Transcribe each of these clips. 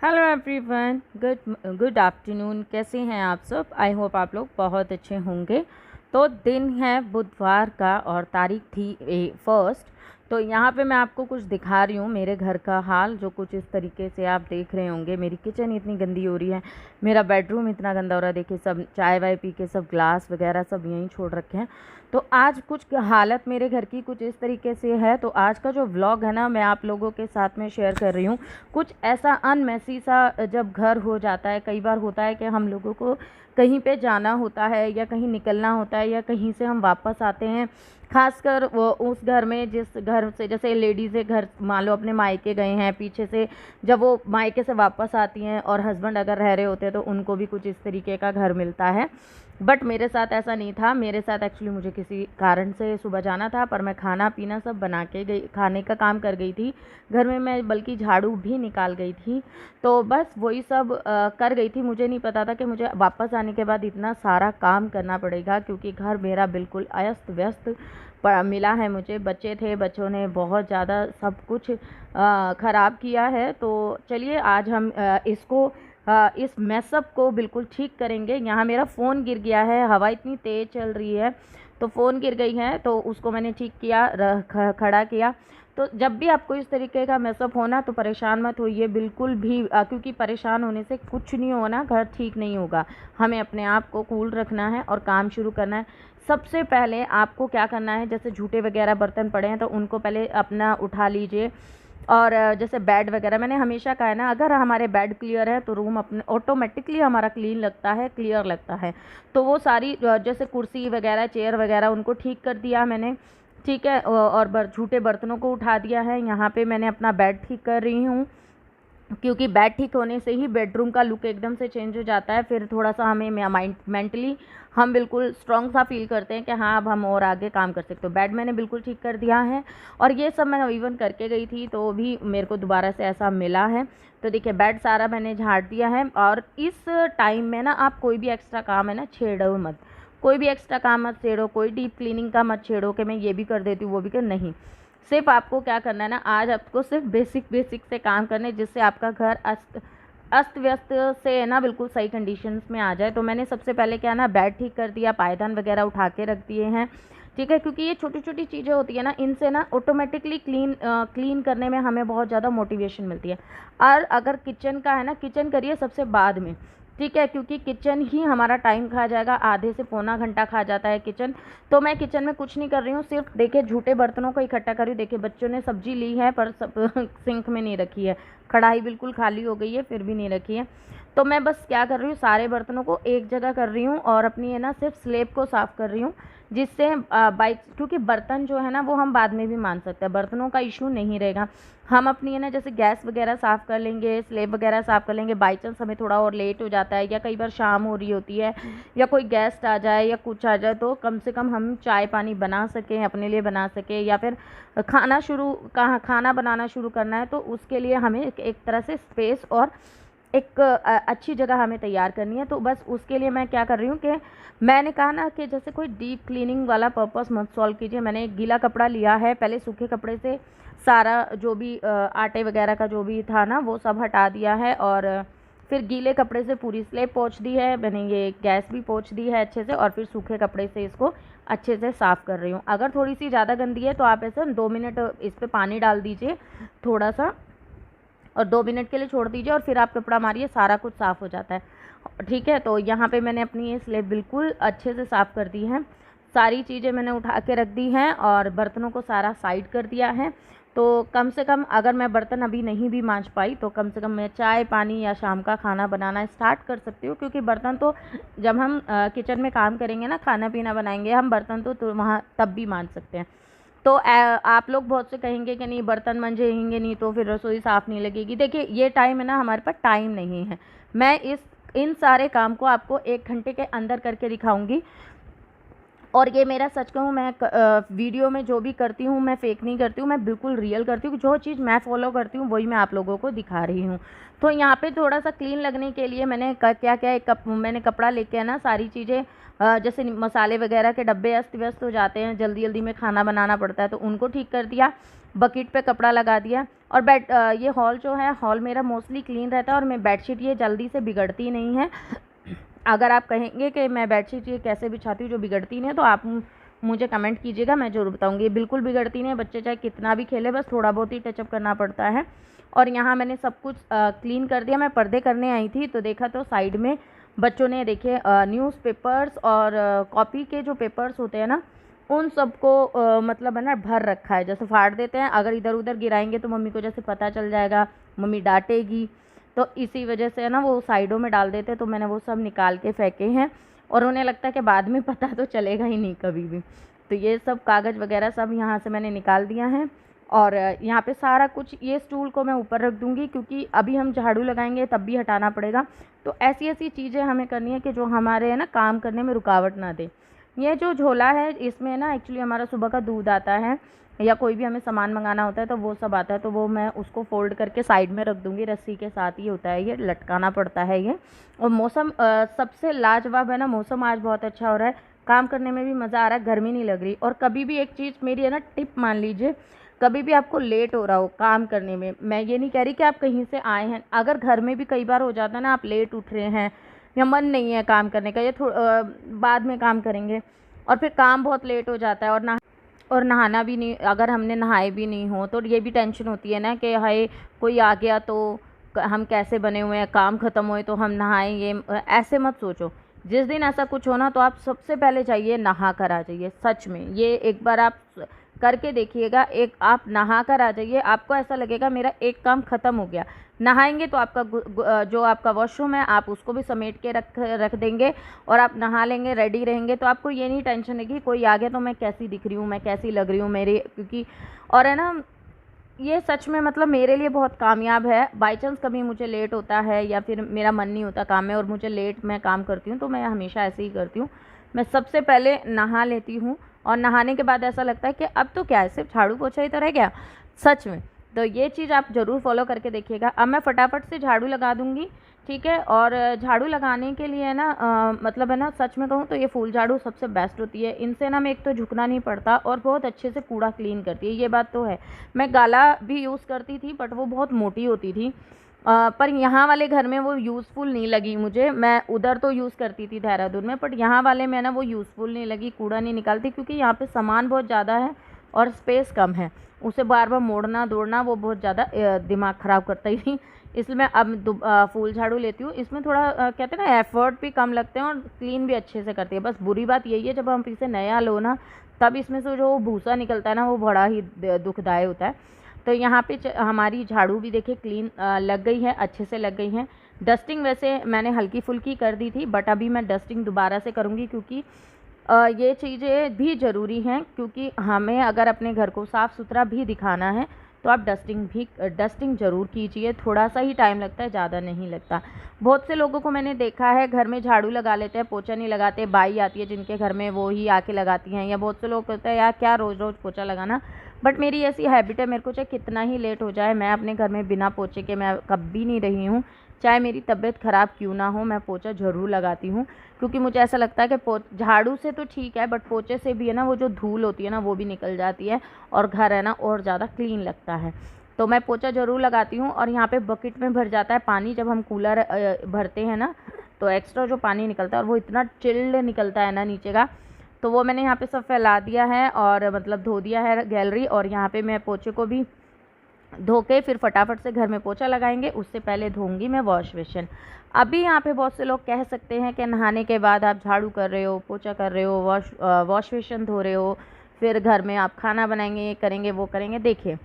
Hello everyone, good afternoon. कैसे हैं आप सब? आई होप आप लोग बहुत अच्छे होंगे। तो दिन है बुधवार का और तारीख थी 1। तो यहाँ पे मैं आपको कुछ दिखा रही हूँ मेरे घर का हाल, जो कुछ इस तरीके से आप देख रहे होंगे। मेरी किचन इतनी गंदी हो रही है, मेरा बेडरूम इतना गंदा हो रहा है। देखिए, सब चाय वाय पी के सब ग्लास वगैरह सब यहीं छोड़ रखे हैं। तो आज कुछ हालत मेरे घर की कुछ इस तरीके से है। तो आज का जो व्लॉग है ना, मैं आप लोगों के साथ में शेयर कर रही हूँ। कुछ ऐसा अनमेसी सा जब घर हो जाता है, कई बार होता है कि हम लोगों को कहीं पे जाना होता है या कहीं निकलना होता है या कहीं से हम वापस आते हैं। खासकर वो उस घर में जिस घर से, जैसे लेडीज़ घर मान लो अपने मायके गए हैं, पीछे से जब वो मायके से वापस आती हैं और हस्बैंड अगर रह रहे होते हैं तो उनको भी कुछ इस तरीके का घर मिलता है। बट मेरे साथ ऐसा नहीं था। मेरे साथ एक्चुअली मुझे किसी कारण से सुबह जाना था, पर मैं खाना पीना सब बना के गई, खाने का काम कर गई थी घर में। मैं बल्कि झाड़ू भी निकाल गई थी। तो बस वही सब कर गई थी। मुझे नहीं पता था कि मुझे वापस आने के बाद इतना सारा काम करना पड़ेगा, क्योंकि घर मेरा बिल्कुल अस्त व्यस्त मिला है मुझे। बच्चे थे, बच्चों ने बहुत ज़्यादा सब कुछ ख़राब किया है। तो चलिए आज हम इस मैसअप को बिल्कुल ठीक करेंगे। यहाँ मेरा फ़ोन गिर गया है, हवा इतनी तेज़ चल रही है तो फ़ोन गिर गई है, तो उसको मैंने ठीक किया, खड़ा किया। तो जब भी आपको इस तरीके का मैसअप होना तो परेशान मत होइए बिल्कुल भी, क्योंकि परेशान होने से कुछ नहीं होना, घर ठीक नहीं होगा। हमें अपने आप को कूल रखना है और काम शुरू करना है। सबसे पहले आपको क्या करना है, जैसे जूठे वगैरह बर्तन पड़े हैं तो उनको पहले अपना उठा लीजिए। और जैसे बेड वगैरह, मैंने हमेशा कहा है ना, अगर हमारे बेड क्लियर है तो रूम अपने ऑटोमेटिकली हमारा क्लीन लगता है, क्लियर लगता है। तो वो सारी जैसे कुर्सी वगैरह, चेयर वगैरह, उनको ठीक कर दिया मैंने। ठीक है, और झूठे बर्तनों को उठा दिया है। यहाँ पे मैंने अपना बेड ठीक कर रही हूँ, क्योंकि बेड ठीक होने से ही बेडरूम का लुक एकदम से चेंज हो जाता है। फिर थोड़ा सा हमें मेंटली हम बिल्कुल स्ट्रॉन्ग सा फील करते हैं कि हाँ, अब हम और आगे काम कर सकते हो। बेड मैंने बिल्कुल ठीक कर दिया है और ये सब मैं इवन करके गई थी तो भी मेरे को दोबारा से ऐसा मिला है। तो देखिए, बेड सारा मैंने झाड़ दिया है। और इस टाइम में ना आप कोई भी एक्स्ट्रा काम है ना, छेड़ो मत। कोई भी एक्स्ट्रा काम मत छेड़ो, कोई डीप क्लीनिंग का मत छेड़ो कि मैं ये भी कर देती हूँ वो भी कर, नहीं। सिर्फ आपको क्या करना है ना, आज आपको सिर्फ बेसिक से काम करने, जिससे आपका घर अस्त व्यस्त से ना बिल्कुल सही कंडीशंस में आ जाए। तो मैंने सबसे पहले क्या ना, बेड ठीक कर दिया, पायदान वगैरह उठा के रख दिए हैं। ठीक है, क्योंकि ये छोटी छोटी चीज़ें होती है ना, इनसे ना ऑटोमेटिकली क्लीन करने में हमें बहुत ज़्यादा मोटिवेशन मिलती है। और अगर किचन का है ना, किचन करिए सबसे बाद में। ठीक है, क्योंकि किचन ही हमारा टाइम खा जाएगा, आधे से पौना घंटा खा जाता है किचन। तो मैं किचन में कुछ नहीं कर रही हूँ, सिर्फ देखिए झूठे बर्तनों को इकट्ठा कर रही हूँ। देखिए, बच्चों ने सब्जी ली है पर सब सिंक में नहीं रखी है, कढ़ाई बिल्कुल खाली हो गई है फिर भी नहीं रखी है। तो मैं बस क्या कर रही हूँ, सारे बर्तनों को एक जगह कर रही हूँ और अपनी है ना सिर्फ स्लेब को साफ़ कर रही हूँ, जिससे बाइक, क्योंकि बर्तन जो है ना वो हम बाद में भी मान सकते हैं, बर्तनों का इशू नहीं रहेगा। हम अपनी है ना जैसे गैस वगैरह साफ़ कर लेंगे, स्लेब वगैरह साफ़ कर लेंगे। बाई चांस हमें थोड़ा और लेट हो जाता है या कई बार शाम हो रही होती है या कोई गेस्ट आ जाए या कुछ आ जाए, तो कम से कम हम चाय पानी बना सकें, अपने लिए बना सकें, या फिर खाना बनाना शुरू करना है तो उसके लिए हमें एक तरह से स्पेस और एक अच्छी जगह हमें तैयार करनी है। तो बस उसके लिए मैं क्या कर रही हूँ कि मैंने कहा ना कि जैसे कोई डीप क्लीनिंग वाला पर्पस मत सॉल्व कीजिए। मैंने एक गीला कपड़ा लिया है, पहले सूखे कपड़े से सारा जो भी आटे वगैरह का जो भी था ना वो सब हटा दिया है, और फिर गीले कपड़े से पूरी स्लेब पोंछ दी है मैंने, ये गैस भी पोंछ दी है अच्छे से, और फिर सूखे कपड़े से इसको अच्छे से साफ़ कर रही हूँ। अगर थोड़ी सी ज़्यादा गंदी है तो आप ऐसे 2 मिनट इस पर पानी डाल दीजिए थोड़ा सा, और 2 मिनट के लिए छोड़ दीजिए और फिर आप कपड़ा मारिए, सारा कुछ साफ़ हो जाता है। ठीक है, तो यहाँ पे मैंने अपनी ये स्लेब बिल्कुल अच्छे से साफ़ कर दी है। सारी चीज़ें मैंने उठा के रख दी हैं और बर्तनों को सारा साइड कर दिया है। तो कम से कम अगर मैं बर्तन अभी नहीं भी मांज पाई तो कम से कम मैं चाय पानी या शाम का खाना बनाना स्टार्ट कर सकती हूँ, क्योंकि बर्तन तो जब हम किचन में काम करेंगे ना, खाना पीना बनाएंगे, हम बर्तन तो वहाँ तब भी मांज सकते हैं। तो आप लोग बहुत से कहेंगे कि नहीं बर्तन मंजेंगे नहीं तो फिर रसोई साफ़ नहीं लगेगी। देखिए, ये टाइम है ना, हमारे पास टाइम नहीं है। मैं इन सारे काम को आपको 1 घंटे के अंदर करके दिखाऊंगी। और ये मेरा सच कहूँ, मैं वीडियो में जो भी करती हूँ मैं फ़ेक नहीं करती हूँ, मैं बिल्कुल रियल करती हूँ। जो चीज़ मैं फ़ॉलो करती हूँ वही मैं आप लोगों को दिखा रही हूँ। तो यहाँ पे थोड़ा सा क्लीन लगने के लिए मैंने क्या क्या मैंने कपड़ा लेके है ना, सारी चीज़ें जैसे मसाले वगैरह के डब्बे अस्त व्यस्त हो जाते हैं, जल्दी जल्दी में खाना बनाना पड़ता है, तो उनको ठीक कर दिया, बकेट पे कपड़ा लगा दिया। और ये हॉल जो है, हॉल मेरा मोस्टली क्लीन रहता है और मैं बेडशीट ये जल्दी से बिगड़ती नहीं है। अगर आप कहेंगे कि मैं बेडशीट ये कैसे बिछाती हूँ जो बिगड़ती नहीं है, तो आप मुझे कमेंट कीजिएगा, मैं ज़रूर बताऊँगी। बिल्कुल बिगड़ती नहीं है, बच्चे चाहे कितना भी खेले, बस थोड़ा बहुत ही टचअप करना पड़ता है। और यहाँ मैंने सब कुछ क्लीन कर दिया। मैं पर्दे करने आई थी तो देखा तो साइड में बच्चों ने देखे न्यूज़पेपर्स और कॉपी के जो पेपर्स होते हैं ना, उन सबको मतलब है ना भर रखा है, जैसे फाड़ देते हैं, अगर इधर उधर गिराएंगे तो मम्मी को जैसे पता चल जाएगा, मम्मी डांटेगी, तो इसी वजह से है ना वो साइडों में डाल देते। तो मैंने वो सब निकाल के फेंके हैं और उन्हें लगता है कि बाद में पता तो चलेगा ही नहीं कभी भी। तो ये सब कागज़ वगैरह सब यहाँ से मैंने निकाल दिया है। और यहाँ पे सारा कुछ, ये स्टूल को मैं ऊपर रख दूँगी क्योंकि अभी हम झाड़ू लगाएंगे तब भी हटाना पड़ेगा। तो ऐसी ऐसी चीज़ें हमें करनी है कि जो हमारे है ना काम करने में रुकावट ना दे। ये जो झोला है इसमें ना एक्चुअली हमारा सुबह का दूध आता है, या कोई भी हमें सामान मंगाना होता है तो वो सब आता है, तो वो मैं उसको फ़ोल्ड करके साइड में रख दूँगी, रस्सी के साथ ही होता है, ये लटकाना पड़ता है ये। और मौसम सबसे लाजवाब है ना, मौसम आज बहुत अच्छा हो रहा है, काम करने में भी मज़ा आ रहा है, गर्मी नहीं लग रही। और कभी भी एक चीज़ मेरी है ना टिप मान लीजिए, कभी भी आपको लेट हो रहा हो काम करने में, मैं ये नहीं कह रही कि आप कहीं से आए हैं, अगर घर में भी कई बार हो जाता है ना, आप लेट उठ रहे हैं या मन नहीं है काम करने का, या बाद में काम करेंगे, और फिर काम बहुत लेट हो जाता है, और नहाना भी नहीं, अगर हमने नहाए भी नहीं हो तो ये भी टेंशन होती है ना कि हाय कोई आ गया तो हम कैसे बने हुए हैं, काम ख़त्म हुए तो हम नहाएं। ये ऐसे मत सोचो, जिस दिन ऐसा कुछ हो ना तो आप सबसे पहले जाइए नहा कर आ जाइए। सच में ये एक बार आप करके देखिएगा, एक आप नहा कर आ जाइए, आपको ऐसा लगेगा मेरा एक काम ख़त्म हो गया। नहाएंगे तो आपका जो आपका वॉशरूम है आप उसको भी समेट के रख देंगे, और आप नहा लेंगे, रेडी रहेंगे, तो आपको ये नहीं टेंशन है कि कोई आ गया तो मैं कैसी दिख रही हूँ, मैं कैसी लग रही हूँ मेरी, क्योंकि और है ना ये सच में मतलब मेरे लिए बहुत कामयाब है। बाई चांस कभी मुझे लेट होता है या फिर मेरा मन नहीं होता काम में और मुझे लेट मैं काम करती हूँ, तो मैं हमेशा ऐसे ही करती हूँ, मैं सबसे पहले नहा लेती हूँ, और नहाने के बाद ऐसा लगता है कि अब तो क्या है, सिर्फ झाड़ू पोछा ही तो रह गया, सच में। तो ये चीज़ आप ज़रूर फॉलो करके देखिएगा। अब मैं फटाफट से झाड़ू लगा दूँगी, ठीक है। और झाड़ू लगाने के लिए ना मतलब है ना, सच में कहूँ तो ये फूल झाड़ू सबसे बेस्ट होती है। इनसे ना मैं एक तो झुकना नहीं पड़ता और बहुत अच्छे से कूड़ा क्लीन करती है, ये बात तो है। मैं गाला भी यूज़ करती थी बट वो बहुत मोटी होती थी, पर यहाँ वाले घर में वो यूज़फुल नहीं लगी मुझे। मैं उधर तो यूज़ करती थी देहरादून में, बट यहाँ वाले में ना वो यूज़फुल नहीं लगी, कूड़ा नहीं निकालती, क्योंकि यहाँ पे सामान बहुत ज़्यादा है और स्पेस कम है, उसे बार बार मोड़ना दौड़ना वो बहुत ज़्यादा दिमाग ख़राब करता ही थी। इसलिए मैं अब फूल झाड़ू लेती हूँ, इसमें थोड़ा कहते हैं ना एफ़र्ट भी कम लगते हैं और क्लीन भी अच्छे से करती है। बस बुरी बात यही है जब हम इसे नया लो ना, तब इसमें से जो भूसा निकलता है ना वो बड़ा ही दुखदायक होता है। तो यहाँ पे हमारी झाड़ू भी देखिए क्लीन लग गई है, अच्छे से लग गई है। डस्टिंग वैसे मैंने हल्की फुल्की कर दी थी, बट अभी मैं डस्टिंग दोबारा से करूँगी, क्योंकि ये चीज़ें भी ज़रूरी हैं, क्योंकि हमें अगर अपने घर को साफ़ सुथरा भी दिखाना है तो आप डस्टिंग ज़रूर कीजिए। थोड़ा सा ही टाइम लगता है, ज़्यादा नहीं लगता। बहुत से लोगों को मैंने देखा है घर में झाड़ू लगा लेते हैं, पोछा नहीं लगाते। बाई आती है जिनके घर में, वो ही आके लगाती हैं, या बहुत से लोग कहते हैं यार क्या रोज़ रोज़ पोछा लगाना, बट मेरी ऐसी हैबिट है, मेरे को चाहे कितना ही लेट हो जाए, मैं अपने घर में बिना पोछे के मैं कभी नहीं रही हूँ। चाहे मेरी तबीयत ख़राब क्यों ना हो, मैं पोछा ज़रूर लगाती हूँ, क्योंकि मुझे ऐसा लगता है कि झाड़ू से तो ठीक है, बट पोछे से भी है ना वो जो धूल होती है ना वो भी निकल जाती है और घर है ना और ज़्यादा क्लीन लगता है। तो मैं पोछा ज़रूर लगाती हूँ। और यहाँ पे बकेट में भर जाता है पानी, जब हम कूलर भरते हैं ना तो एक्स्ट्रा जो पानी निकलता है और वो इतना चिल्ड निकलता है ना नीचे का, तो वो मैंने यहाँ पे सब फैला दिया है और मतलब धो दिया है गैलरी। और यहाँ पे मैं पोछे को भी धो के फिर फटाफट से घर में पोछा लगाएंगे, उससे पहले धोऊंगी मैं वॉश बेसिन। अभी यहाँ पे बहुत से लोग कह सकते हैं कि नहाने के बाद आप झाड़ू कर रहे हो, पोछा कर रहे हो, वॉश बेसिन धो रहे हो, फिर घर में आप खाना बनाएंगे, ये करेंगे वो करेंगे। देखिए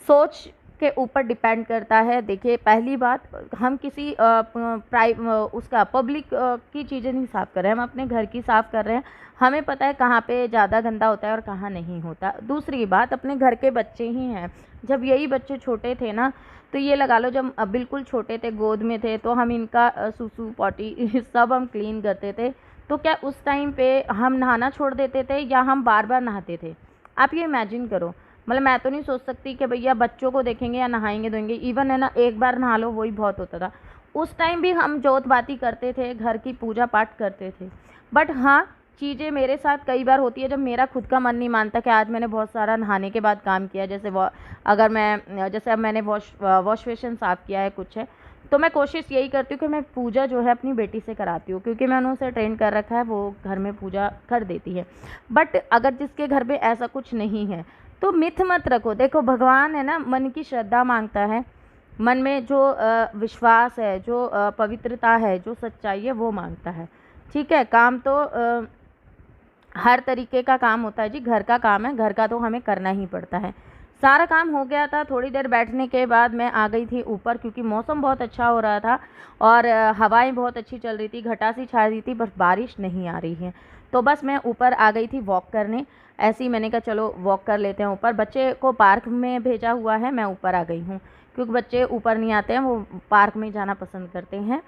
सोच के ऊपर डिपेंड करता है। देखिए पहली बात, हम किसी उसका पब्लिक की चीज़ें नहीं साफ़ कर रहे हैं, हम अपने घर की साफ़ कर रहे हैं। हमें पता है कहाँ पे ज़्यादा गंदा होता है और कहाँ नहीं होता। दूसरी बात, अपने घर के बच्चे ही हैं। जब यही बच्चे छोटे थे ना, तो ये लगा लो जब बिल्कुल छोटे थे, गोद में थे, तो हम इनका सुसु पॉटी सब हम क्लीन करते थे। तो क्या उस टाइम पे हम नहाना छोड़ देते थे या हम बार बार नहाते थे? आप ये इमेजिन करो। मतलब मैं तो नहीं सोच सकती कि भैया बच्चों को देखेंगे या नहाएंगे धोएंगे, इवन है ना एक बार नहा लो वही बहुत होता था। उस टाइम भी हम जोत बाती करते थे, घर की पूजा पाठ करते थे। बट हाँ, चीज़ें मेरे साथ कई बार होती है जब मेरा खुद का मन नहीं मानता कि आज मैंने बहुत सारा नहाने के बाद काम किया, जैसे अगर मैं जैसे अब मैंने वॉश बेसिन साफ़ किया है कुछ है, तो मैं कोशिश यही करती हूँ कि मैं पूजा जो है अपनी बेटी से कराती हूँ, क्योंकि मैंने उसे ट्रेन कर रखा है, वो घर में पूजा कर देती है। बट अगर जिसके घर पे ऐसा कुछ नहीं है तो मिथ मत रखो। देखो भगवान है ना, मन की श्रद्धा मांगता है, मन में जो विश्वास है, जो पवित्रता है, जो सच्चाई है वो मांगता है। ठीक है, काम तो हर तरीके का काम होता है जी, घर का काम है, घर का तो हमें करना ही पड़ता है। सारा काम हो गया था, थोड़ी देर बैठने के बाद मैं आ गई थी ऊपर, क्योंकि मौसम बहुत अच्छा हो रहा था और हवाएं बहुत अच्छी चल रही थी, घटा सी छा रही थी, बस बारिश नहीं आ रही है। तो बस मैं ऊपर आ गई थी वॉक करने, ऐसे ही मैंने कहा चलो वॉक कर लेते हैं ऊपर। बच्चे को पार्क में भेजा हुआ है, मैं ऊपर आ गई हूँ, क्योंकि बच्चे ऊपर नहीं आते हैं, वो पार्क में जाना पसंद करते हैं।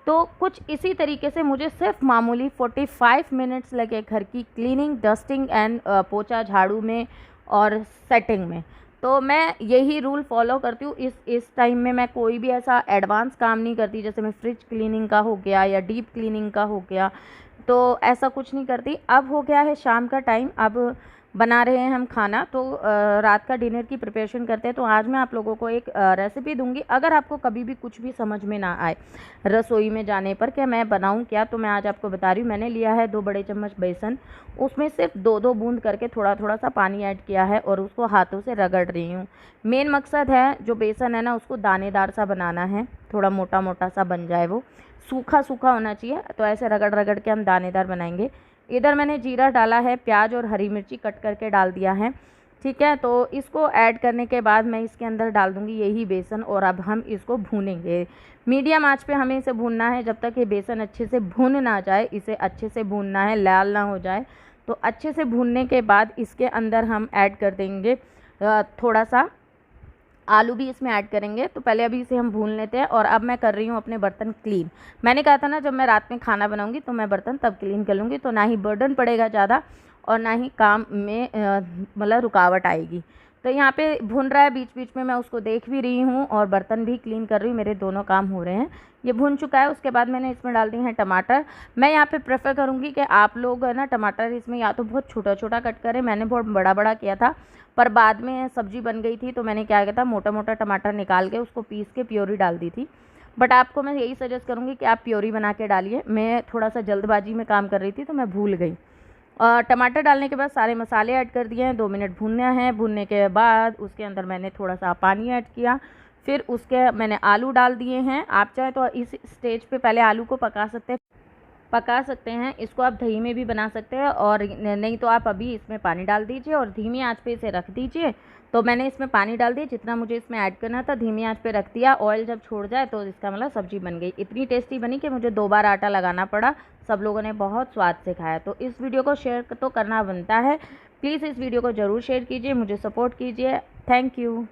तो कुछ इसी तरीके से मुझे सिर्फ मामूली 45 मिनट्स लगे घर की क्लीनिंग, डस्टिंग एंड पोछा झाड़ू में और सेटिंग में। तो मैं यही रूल फॉलो करती हूँ। इस टाइम में मैं कोई भी ऐसा एडवांस काम नहीं करती, जैसे मैं फ्रिज क्लीनिंग का हो गया या डीप क्लीनिंग का हो गया, तो ऐसा कुछ नहीं करती। अब हो गया है शाम का टाइम, अब बना रहे हैं हम खाना, तो रात का डिनर की प्रिपरेशन करते हैं। तो आज मैं आप लोगों को एक रेसिपी दूंगी। अगर आपको कभी भी कुछ भी समझ में ना आए रसोई में जाने पर कि मैं बनाऊं क्या, तो मैं आज आपको बता रही हूँ। मैंने लिया है 2 बड़े चम्मच बेसन, उसमें सिर्फ 2-2 बूंद करके थोड़ा थोड़ा सा पानी ऐड किया है और उसको हाथों से रगड़ रही हूँ। मेन मकसद है जो बेसन है ना, उसको दानेदार सा बनाना है, थोड़ा मोटा मोटा सा बन जाए, वो सूखा सूखा होना चाहिए। तो ऐसे रगड़ रगड़ के हम दानेदार बनाएंगे। इधर मैंने जीरा डाला है, प्याज और हरी मिर्ची कट करके डाल दिया है। ठीक है, तो इसको ऐड करने के बाद मैं इसके अंदर डाल दूंगी यही बेसन और अब हम इसको भूनेंगे। मीडियम आंच पे हमें इसे भूनना है जब तक ये बेसन अच्छे से भून ना जाए। इसे अच्छे से भूनना है, लाल ना हो जाए। तो अच्छे से भूनने के बाद इसके अंदर हम ऐड कर देंगे थोड़ा सा आलू भी इसमें ऐड करेंगे। तो पहले अभी इसे हम भून लेते हैं। और अब मैं कर रही हूँ अपने बर्तन क्लीन। मैंने कहा था ना जब मैं रात में खाना बनाऊँगी तो मैं बर्तन तब क्लीन कर लूँगी, तो ना ही बर्डन पड़ेगा ज़्यादा और ना ही काम में मतलब रुकावट आएगी। तो यहाँ पे भून रहा है, बीच बीच में मैं उसको देख भी रही हूँ और बर्तन भी क्लीन कर रही हूँ, मेरे दोनों काम हो रहे हैं। ये भून चुका है। उसके बाद मैंने इसमें डाल दिए हैं टमाटर। मैं यहाँ पे प्रेफर करूँगी कि आप लोग है ना टमाटर इसमें या तो बहुत छोटा छोटा कट करें, मैंने बहुत बड़ा बड़ा किया था, पर बाद में सब्ज़ी बन गई थी तो मैंने क्या किया था, मोटा मोटा टमाटर निकाल के उसको पीस के प्योरी डाल दी थी। बट आपको मैं यही सजेस्ट करूँगी कि आप प्योरी बना के डालिए। मैं थोड़ा सा जल्दबाजी में काम कर रही थी तो मैं भूल गई। टमाटर डालने के बाद सारे मसाले ऐड कर दिए हैं, 2 मिनट भूनना है। भूनने के बाद उसके अंदर मैंने थोड़ा सा पानी ऐड किया, फिर उसके मैंने आलू डाल दिए हैं। आप चाहे तो इस स्टेज पे पहले आलू को पका सकते हैं। इसको आप दही में भी बना सकते हैं और नहीं तो आप अभी इसमें पानी डाल दीजिए और धीमी आंच पे इसे रख दीजिए। तो मैंने इसमें पानी डाल दिया जितना मुझे इसमें ऐड करना था, धीमी आंच पे रख दिया। ऑयल जब छोड़ जाए तो इसका मतलब सब्ज़ी बन गई। इतनी टेस्टी बनी कि मुझे 2 बार आटा लगाना पड़ा। सब लोगों ने बहुत स्वाद से खाया। तो इस वीडियो को शेयर तो करना बनता है। प्लीज़ इस वीडियो को ज़रूर शेयर कीजिए, मुझे सपोर्ट कीजिए। Thank you.